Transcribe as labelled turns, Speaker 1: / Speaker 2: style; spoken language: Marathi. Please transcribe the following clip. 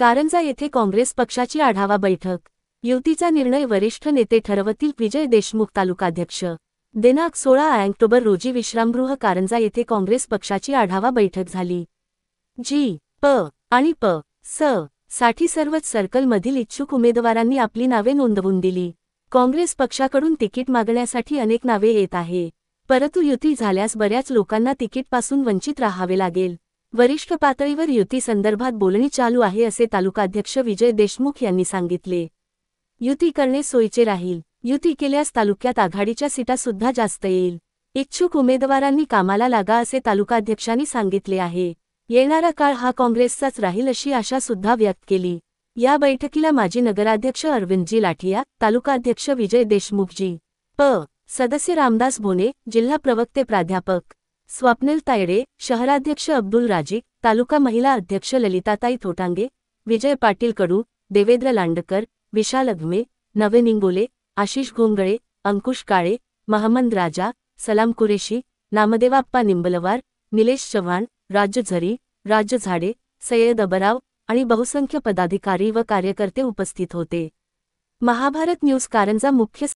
Speaker 1: कारंजा येथे काँग्रेस पक्षाची आढावा बैठक। युतीचा निर्णय वरिष्ठ नेते ठरवतील। विजय देशमुख तालुकाध्यक्ष। दिनांक 16 ऑक्टोबर रोजी विश्रामगृह कारंजा येथे काँग्रेस पक्षाची आढावा बैठक झाली। जी. प. आणि प. स. साठी सर्वच सर्कलमधील इच्छुक उमेदवारांनी आपली नावे नोंदवून दिली। काँग्रेस पक्षाकडून तिकीट मागण्यासाठी अनेक नावे येत आहे, परंतु युती झाल्यास बऱ्याच लोकांना तिकीटपासून वंचित राहावे लागेल। वरिष्ठ पातळीवर युती संदर्भात बोलणी चालू आहे असे तालुकाध्यक्ष विजय देशमुख यांनी सांगितले। युती करणे सोयीचे राहील। युती केल्यास तालुक्यात आघाडीच्या सीटा सुद्धा जास्त येईल। इच्छुक उमेदवारांनी कामाला लागा असे तालुकाध्यक्षांनी सांगितले आहे। येणारा काळ हा काँग्रेसचाच राहील अशी आशा सुद्धा व्यक्त केली। या बैठकीला माजी नगराध्यक्ष अरविंदजी लाठिया, तालुकाध्यक्ष विजय देशमुखजी, प. सदस्य रामदास भोने, जिल्हा प्रवक्ते प्राध्यापक स्वप्नील तायडे, शहराध्यक्ष अब्दुल राजीक, तालुका महिला अध्यक्ष ललिताताई थोटांगे, विजय पाटील कडू, देवेंद्र लांडकर, विशाल अगमे, नवीन इंगोले, आशिष घोंगळे, अंकुश काळे, महम्मद राजा, सलाम कुरेशी, नामदेवाप्पा निंबलवार, निलेश चव्हाण, राजू झरी, राजू झाडे, सय्यद अबराव आणि बहुसंख्य पदाधिकारी व कार्यकर्ते उपस्थित होते। महाभारत न्यूज कारंजा मुख्य